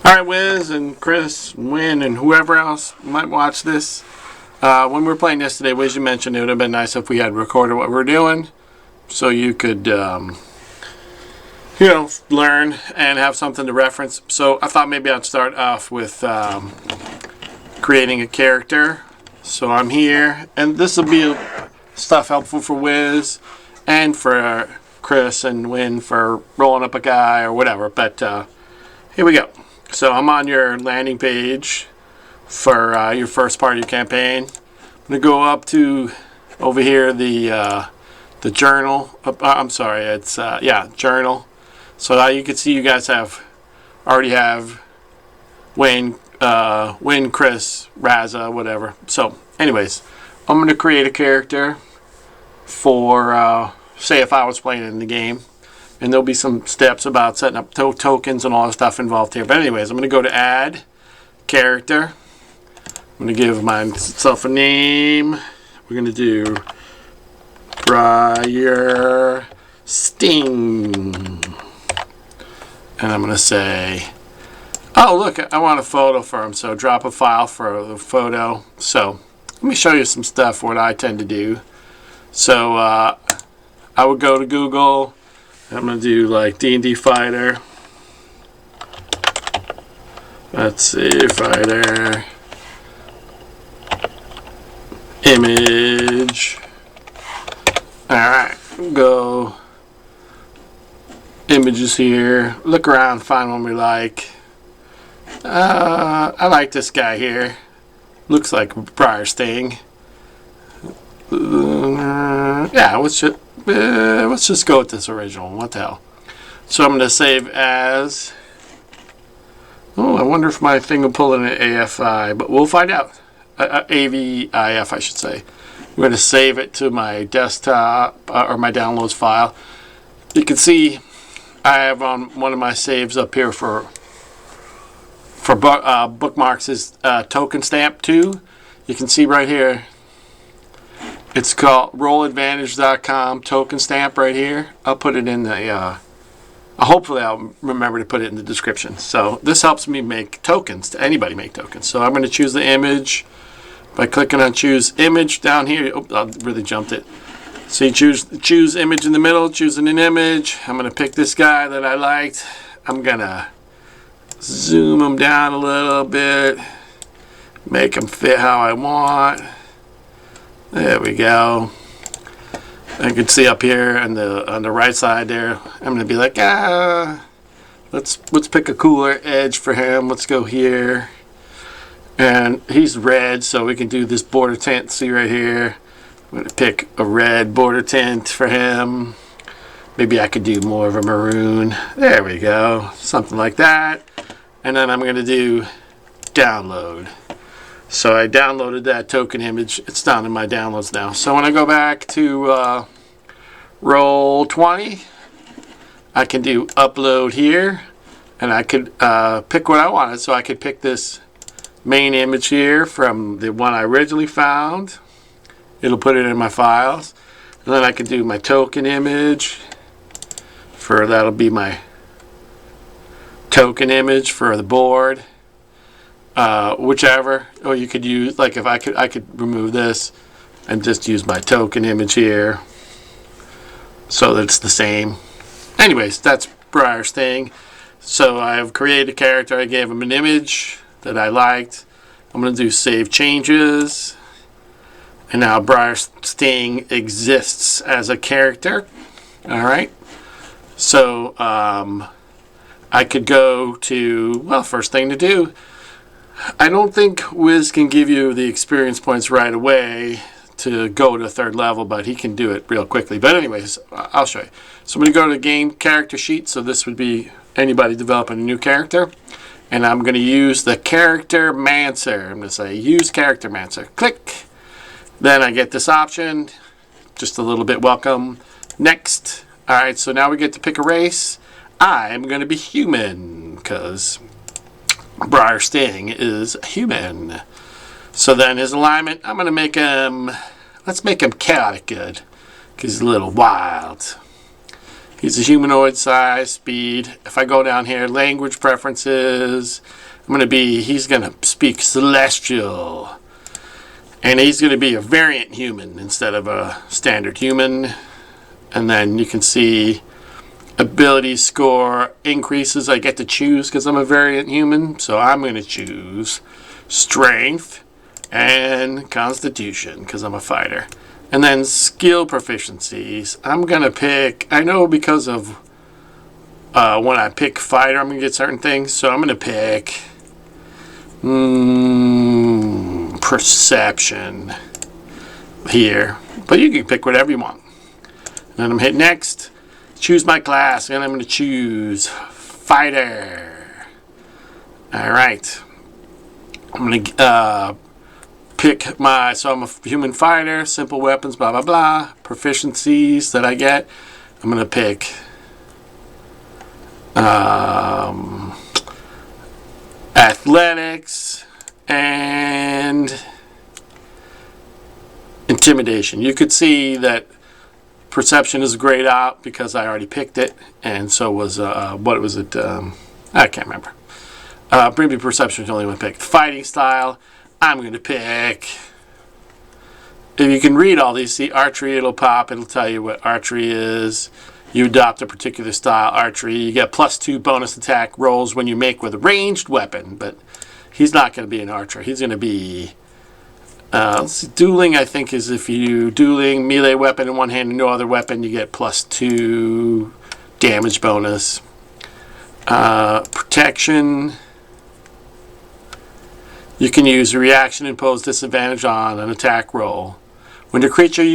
Alright, Whizz and Chris and Win and whoever else might watch this. When we were playing yesterday, Whizz, you mentioned it would have been nice if we had recorded what we were doing so you could, learn and have something to reference. So I thought maybe I'd start off with creating a character. So I'm here, and this will be stuff helpful for Whizz and for Chris and Win for rolling up a guy or whatever. But here we go. So I'm on your landing page for your first part of your campaign. I'm going to go up to over here the journal. I'm sorry, it's journal. So now you can see you guys already have Win, Chris, Raza, whatever. So anyways, I'm going to create a character for say if I was playing in the game. And there'll be some steps about setting up tokens and all that stuff involved here. But anyways, I'm going to go to Add, Character. I'm going to give myself a name. We're going to do Briar Sting. And I'm going to say, oh, look, I want a photo for him. So drop a file for the photo. So let me show you some stuff, what I tend to do. So I would go to Google. I'm going to do like D&D Fighter. Let's see, Fighter. Image. Alright, go. Images here. Look around, find one we like. I like this guy here. Looks like Briar Sting. Yeah, let's just go with this original. What the hell? So I'm going to save as. Oh, I wonder if my thing will pull in an AFI, but we'll find out. AVIF, I should say. I'm going to save it to my desktop or my downloads file. You can see I have on one of my saves up here for bookmarks is Token Stamp 2. You can see right here. It's called rolladvantage.com token stamp right here. I'll put it in the, hopefully I'll remember to put it in the description. So this helps me make tokens, to anybody make tokens. So I'm going to choose the image by clicking on choose image down here. Oh, I really jumped it. So you choose image in the middle, choosing an image. I'm going to pick this guy that I liked. I'm going to zoom him down a little bit, make him fit how I want. There we go. I can see up here on the right side there. I'm gonna be like, let's pick a cooler edge for him. Let's go here. And he's red, so we can do this border tint. See right here. I'm gonna pick a red border tint for him. Maybe I could do more of a maroon. There we go. Something like that. And then I'm gonna do download. So I downloaded that token image. It's down in my downloads now. So when I go back to Roll20, I can do upload here, and I could pick what I wanted. So I could pick this main image here from the one I originally found. It'll put it in my files. And then I can do my token image that'll be my token image for the board. Whichever, or you could use, like if I could remove this and just use my token image here so that it's the same. Anyways, that's Briar Sting. So I have created a character. I gave him an image that I liked. I'm going to do save changes, and now Briar Sting exists as a character. Alright, so I could go to, well, first thing to do, I don't think Whizz can give you the experience points right away to go to third level, but he can do it real quickly. But anyways, I'll show you. So I'm going to go to the game character sheet. So this would be anybody developing a new character. And I'm going to use the character mancer. I'm going to say use character mancer. Click. Then I get this option. Just a little bit welcome. Next. All right, so now we get to pick a race. I'm going to be human because Briar Sting is human. So then his alignment, I'm going to make him, let's make him chaotic good, because he's a little wild. He's a humanoid size, speed. If I go down here, language preferences, he's going to speak celestial. And he's going to be a variant human instead of a standard human. And then you can see ability score increases. I get to choose because I'm a variant human. So I'm going to choose strength and constitution because I'm a fighter. And then skill proficiencies. I'm going to pick, I know because of when I pick fighter, I'm going to get certain things. So I'm going to pick perception here. But you can pick whatever you want. And then I'm hit next. Choose my class. And I'm going to choose fighter. Alright. I'm going to pick my, so I'm a human fighter, simple weapons, blah, blah, blah. Proficiencies that I get. I'm going to pick athletics and intimidation. You could see that perception is grayed out because I already picked it, and so was, what was it? I can't remember. Maybe perception is the only one picked. Fighting style. I'm going to pick, if you can read all these, see archery, it'll pop, it'll tell you what archery is. You adopt a particular style, archery. You get +2 bonus attack rolls when you make with a ranged weapon, but he's not going to be an archer. He's going to be, let's see, dueling, I think, is if you dueling melee weapon in one hand and no other weapon, you get +2 damage bonus. Protection. You can use a reaction and impose disadvantage on an attack roll. When the creature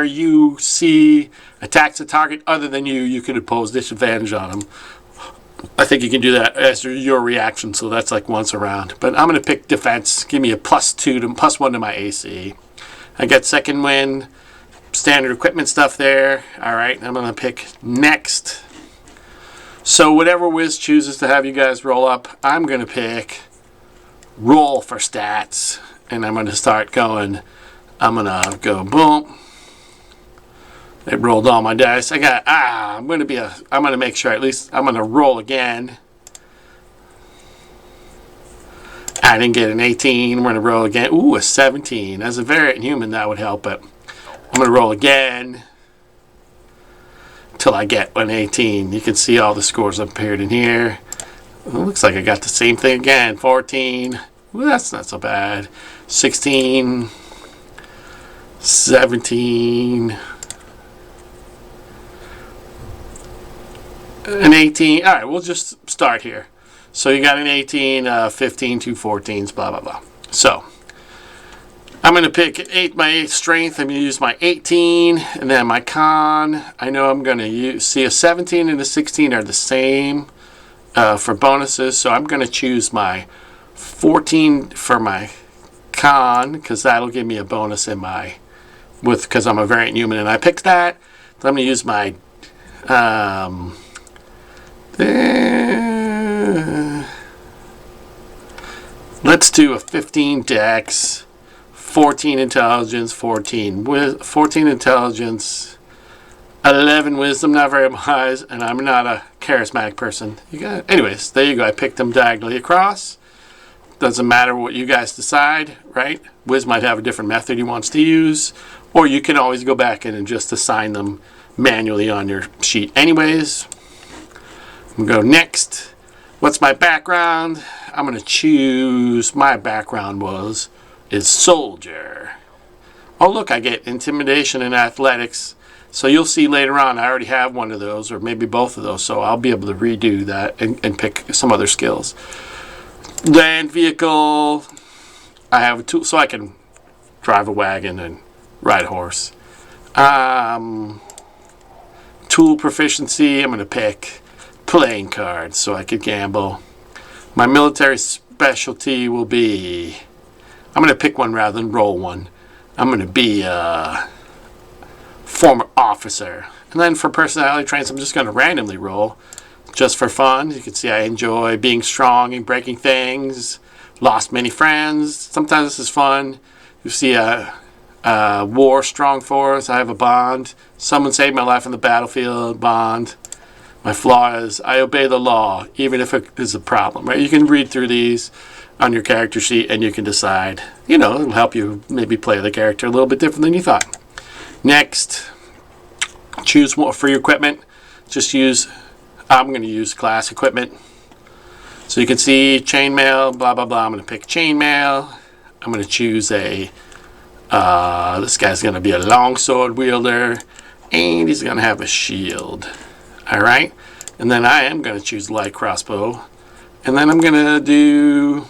you see attacks a target other than you, you can impose disadvantage on them. I think you can do that as your reaction, so that's like once a round. But I'm going to pick defense. Give me a +2 to +1 to my AC. I get second wind, standard equipment stuff there. All right, I'm going to pick next. So whatever Whizz chooses to have you guys roll up, I'm going to pick roll for stats. And I'm going to start going. I'm going to go boom. It rolled all my dice. I'm going to make sure at least I'm going to roll again. I didn't get an 18. I'm going to roll again. Ooh, a 17. As a variant human, that would help, but I'm going to roll again till I get an 18. You can see all the scores appeared in here. It looks like I got the same thing again. 14. Well, that's not so bad. 16. 17. An 18. All right, we'll just start here. So you got an 18, 15, 2 14s, blah, blah, blah. So I'm going to pick my strength. I'm going to use my 18, and then my con. I know I'm going to see a 17 and a 16 are the same for bonuses, so I'm going to choose my 14 for my con because that'll give me a bonus in my because I'm a variant human and I picked that. So I'm going to use my let's do a 15 dex. 14 intelligence, 14 intelligence, 11 wisdom, not very wise, and I'm not a charismatic person. Anyways, there you go. I picked them diagonally across. Doesn't matter what you guys decide, right? Whizz might have a different method he wants to use, or you can always go back in and just assign them manually on your sheet anyways. I'm going to go next. What's my background? I'm going to choose, my background is soldier. Oh look, I get intimidation and athletics. So you'll see later on I already have one of those or maybe both of those, so I'll be able to redo that and pick some other skills. Land vehicle. I have a tool so I can drive a wagon and ride a horse. Tool proficiency, I'm going to pick playing cards so I could gamble. My military specialty will be, I'm going to pick one rather than roll one. I'm going to be a former officer. And then for personality traits, I'm just going to randomly roll just for fun. You can see I enjoy being strong and breaking things. Lost many friends. Sometimes this is fun. You see War, strong force. I have a bond. Someone saved my life on the battlefield. Bond. My flaw is I obey the law, even if it is a problem. Right? You can read through these on your character sheet, and you can decide. You know, it'll help you maybe play the character a little bit different than you thought. Next, choose one for your equipment. Just use. I'm going to use class equipment. So you can see chainmail, blah blah blah. I'm going to pick chainmail. I'm going to choose a. This guy's going to be a longsword wielder, and he's going to have a shield. All right, and then I am going to choose light crossbow, and then I'm going to do.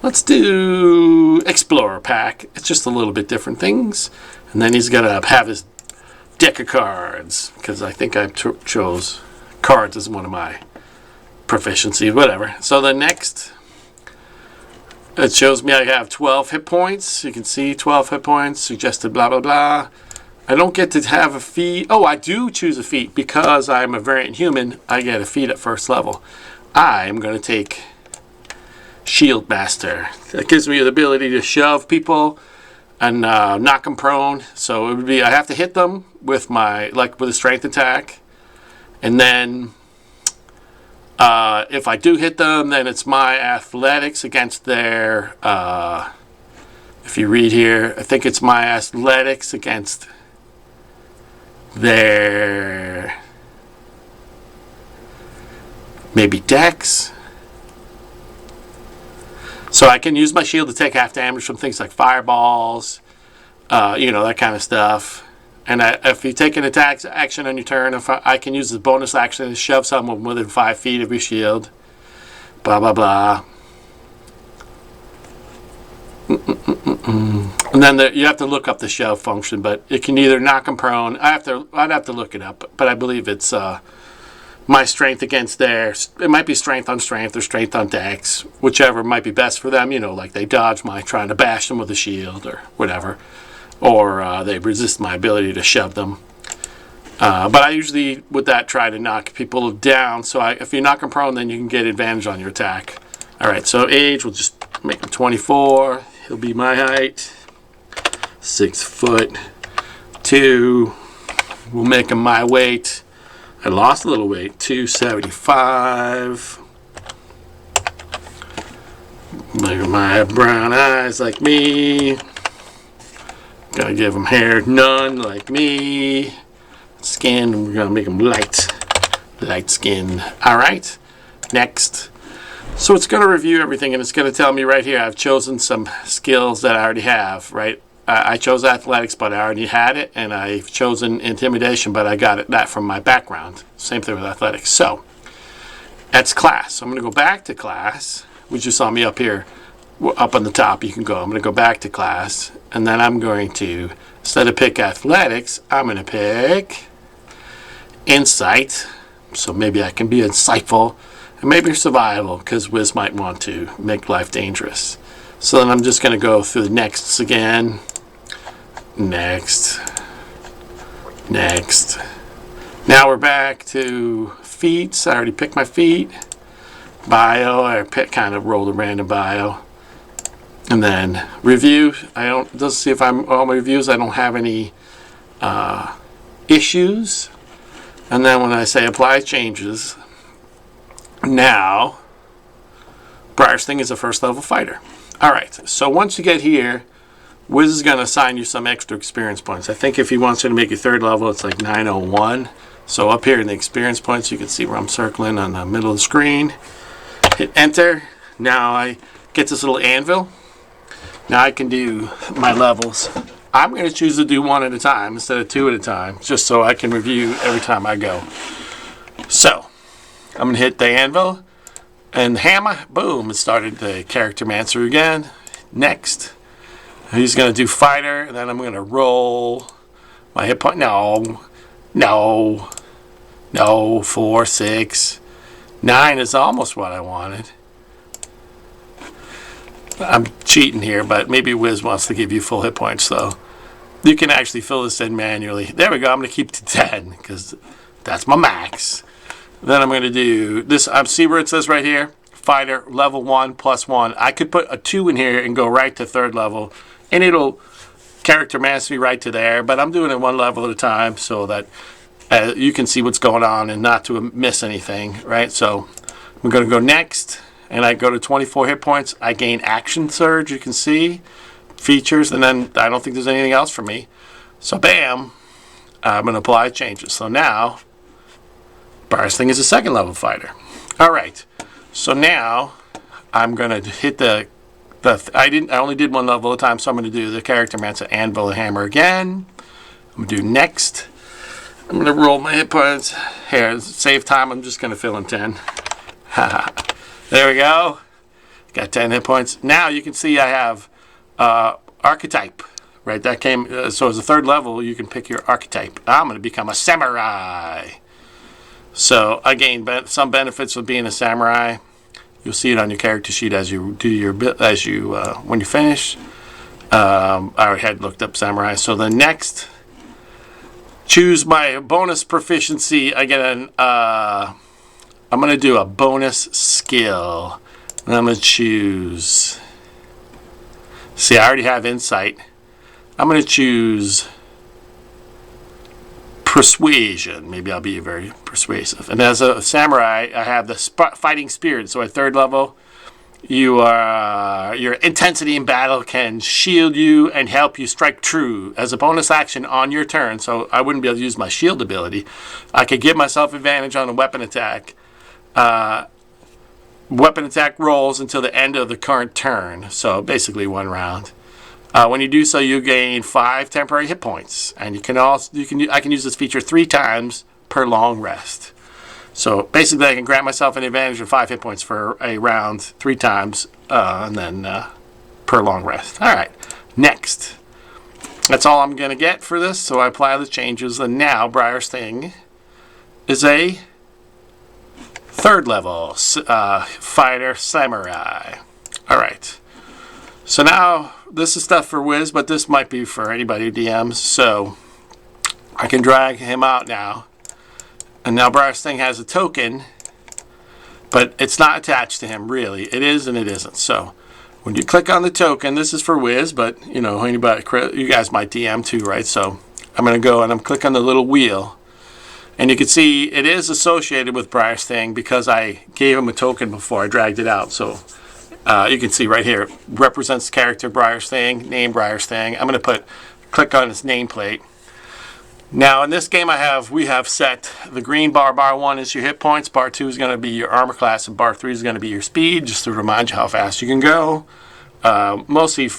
Let's do Explorer Pack. It's just a little bit different things, and then he's going to have his deck of cards because I think I chose cards as one of my proficiencies, whatever. So the next. It shows me I have 12 hit points. You can see 12 hit points, suggested blah, blah, blah. I don't get to have a feat. Oh, I do choose a feat because I'm a variant human. I get a feat at first level. I'm going to take Shield Master. That gives me the ability to shove people and knock them prone. So it would be, I have to hit them with my, like with a strength attack. And then if I do hit them, then it's my athletics against their, if you read here, I think it's my athletics against their, maybe dex. So I can use my shield to take half damage from things like fireballs, you know, that kind of stuff. And if you take an attack action on your turn, I can use the bonus action to shove someone within 5 feet of your shield. Blah, blah, blah. And then you have to look up the shove function, but it can either knock them prone. I'd have to look it up, but I believe it's my strength against theirs. It might be strength on strength or strength on dex, whichever might be best for them. You know, like they dodge my trying to bash them with a shield or whatever. Or they resist my ability to shove them. But I usually, with that, try to knock people down. So if you knock them prone, then you can get advantage on your attack. All right, so age, we'll just make him 24. He'll be my height. 6'2". We'll make him my weight. I lost a little weight, 275. Look at my brown eyes like me. Gotta give him hair, none like me. Skin, we're gonna make him light skin. All right, next. So it's gonna review everything, and it's gonna tell me right here. I've chosen some skills that I already have. Right, I chose athletics, but I already had it, and I've chosen intimidation, but I got that from my background. Same thing with athletics. So that's class. So I'm gonna go back to class, which you saw me up here. Up on the top you can go. I'm going to go back to class, and then I'm going to, instead of pick athletics, I'm going to pick insight. So maybe I can be insightful, and maybe survival, because Whizz might want to make life dangerous. So then I'm just going to go through the nexts again. Next. Now we're back to feats. I already picked my feat. Bio, I kind of rolled a random bio. And then review. Doesn't see if all my reviews. I don't have any issues. And then when I say apply changes, now Briar's thing is a first level fighter. All right. So once you get here, Whizz is going to assign you some extra experience points. I think if he wants you to make your third level, it's like 901. So up here in the experience points, you can see where I'm circling on the middle of the screen. Hit enter. Now I get this little anvil. Now I can do my levels. I'm going to choose to do one at a time instead of two at a time, just so I can review every time I go. So I'm going to hit the anvil and the hammer. Boom, it started the character mancer again. Next, he's going to do fighter, and then I'm going to roll my hit point. No, 4, 6, 9 is almost what I wanted. I'm cheating here, but maybe Whizz wants to give you full hit points, so you can actually fill this in manually. There we go. I'm going to keep to 10 because that's my max. Then I'm going to do this. See where it says right here, fighter level 1 +1. I could put a 2 in here and go right to third level, and it'll character mastery right to there, but I'm doing it one level at a time so that you can see what's going on and not to miss anything, right? So I'm going to go next, and I go to 24 hit points. I gain action surge, you can see, features, and then I don't think there's anything else for me. So bam, I'm going to apply changes. So now, Briar Sting is a second level fighter. All right, so now I'm going to hit I only did one level at a time, so I'm going to do the character Mansa Anvil and Hammer again. I'm going to do next. I'm going to roll my hit points. Here, save time, I'm just going to fill in 10. There we go. Got 10 hit points. Now you can see I have archetype. Right, that came, so as a third level, you can pick your archetype. I'm going to become a samurai. So I gain some benefits of being a samurai. You'll see it on your character sheet as you do your when you finish. I already had looked up samurai. So the next, choose my bonus proficiency. I get I'm going to do a bonus skill. And I'm going to choose. See, I already have insight. I'm going to choose persuasion. Maybe I'll be very persuasive. And as a samurai, I have the fighting spirit. So at third level, your intensity in battle can shield you and help you strike true as a bonus action on your turn. So I wouldn't be able to use my shield ability. I could give myself advantage on a weapon attack. Weapon attack rolls until the end of the current turn. So basically one round. When you do so, you gain 5 temporary hit points, and I can use this feature 3 times per long rest. So basically, I can grant myself an advantage of 5 hit points for a round 3 times, and then per long rest. All right, next. That's all I'm going to get for this. So I apply the changes, and now Briar Sting is a third level fighter samurai. All right. So now, this is stuff for Whizz, but this might be for anybody who DMs. So I can drag him out now. And now Briar Sting has a token, but it's not attached to him, really. It is and it isn't. So when you click on the token, this is for Whizz, but you know, anybody, you guys might DM too, right? So I'm going to go and I'm clicking on the little wheel. And you can see it is associated with Briar Sting because I gave him a token before I dragged it out. So you can see right here, it represents the character Briar Sting, name Briar Sting. I'm going to click on his nameplate. Now in this game we have set the green bar 1 is your hit points, bar 2 is going to be your armor class, and bar 3 is going to be your speed, just to remind you how fast you can go. Mostly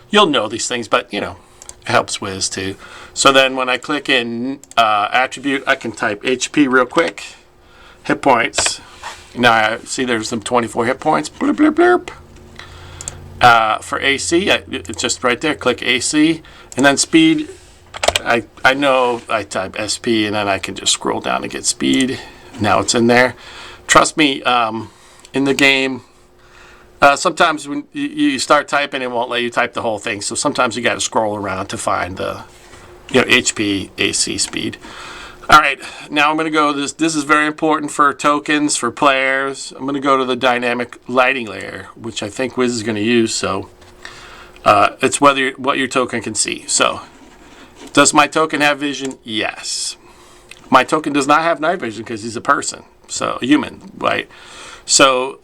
you'll know these things, but you know, it helps Whizz too. So then when I click in attribute, I can type HP real quick, hit points. Now I see there's some 24 hit points. Blurp, blurp, blurp. For AC, it's just right there. Click AC, and then speed. I know I type SP, and then I can just scroll down to get speed. Now it's in there. Trust me, in the game, sometimes when you start typing, it won't let you type the whole thing. So sometimes you got to scroll around to find the HP, AC, speed. All right, now I'm going to go, this is very important for tokens, for players. I'm going to go to the dynamic lighting layer, which I think Whizz is going to use. So it's what your token can see. So does my token have vision? Yes. My token does not have night vision because he's a person, so a human, right? So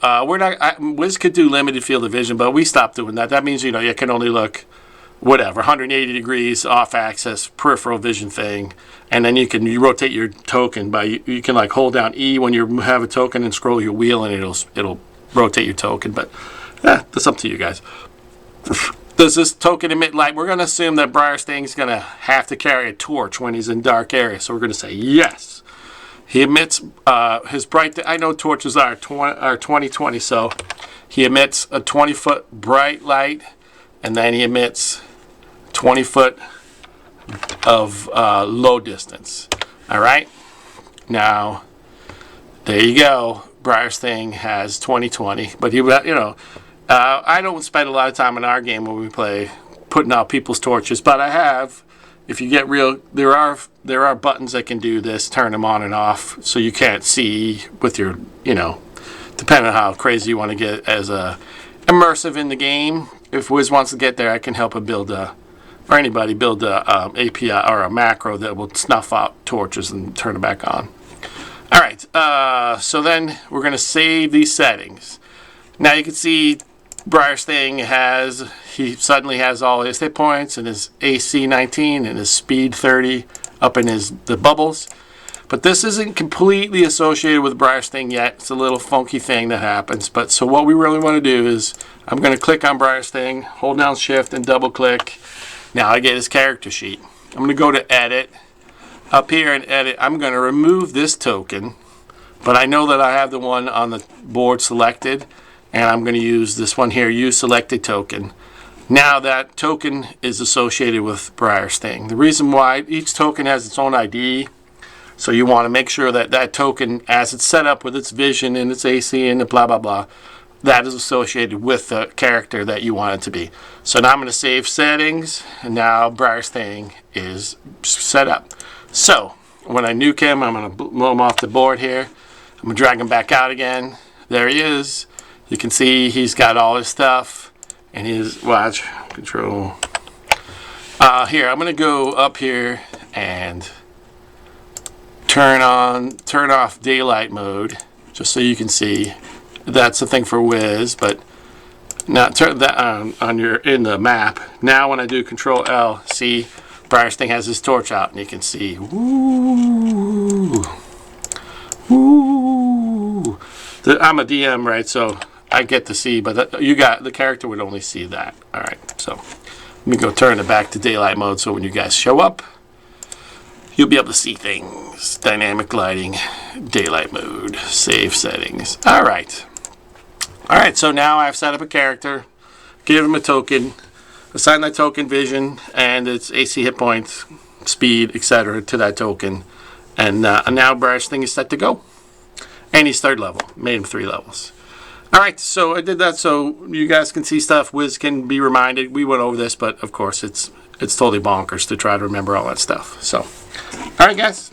Whizz could do limited field of vision, but we stopped doing that. That means, you can only look whatever, 180 degrees off axis, peripheral vision thing. And then you rotate your token by, you can like hold down E when you have a token and scroll your wheel, and it'll rotate your token. But that's up to you guys. Does this token emit light? We're going to assume that Briar Sting's going to have to carry a torch when he's in dark areas. So we're going to say yes. He emits his bright, I know torches are 20/20, so he emits a 20-foot bright light, and then he emits 20-foot of low distance. All right, now there you go. Briar Sting has 20/20, but I don't spend a lot of time in our game when we play putting out people's torches, but I have. If you get real, there are buttons that can do this, turn them on and off, so you can't see with your, depending on how crazy you want to get as immersive in the game. If Whizz wants to get there, I can help him build or anybody build a API or a macro that will snuff out torches and turn it back on. All right, so then we're going to save these settings. Now you can see Briar's thing he suddenly has all his hit points and his AC 19 and his speed 30 up in the bubbles. But this isn't completely associated with Briar's thing yet. It's a little funky thing that happens. But so what we really want to do is I'm going to click on Briar's thing, hold down shift and double click. Now I get his character sheet. I'm going to go to edit. Up here in edit, I'm going to remove this token, but I know that I have the one on the board selected, and I'm going to use this one here, use selected token. Now that token is associated with Briar's thing. The reason why, each token has its own ID, so you want to make sure that that token, as it's set up with its vision and its AC and the blah blah blah, that is associated with the character that you want it to be. So now I'm going to save settings, and now Briar's thing is set up. So when I nuke him, I'm going to blow him off the board here. I'm going to drag him back out again. There he is. You can see he's got all his stuff, and his watch control. Here, I'm going to go up here and turn off daylight mode, just so you can see. That's the thing for Whizz, but now turn that on in the map. Now when I do Control L, see Briar's thing has his torch out, and you can see. Woo, woo. I'm a DM, right? So I get to see, but the character would only see that. All right, so let me go turn it back to daylight mode, so when you guys show up, you'll be able to see things. Dynamic lighting, daylight mode, save settings. All right. All right, so now I've set up a character, give him a token, assign that token vision and its AC hit points, speed, etc. to that token. And now Briar's thing is set to go. And he's 3rd level. Made him 3 levels. All right, so I did that so you guys can see stuff. Whizz can be reminded. We went over this, but of course it's totally bonkers to try to remember all that stuff. So, all right, guys.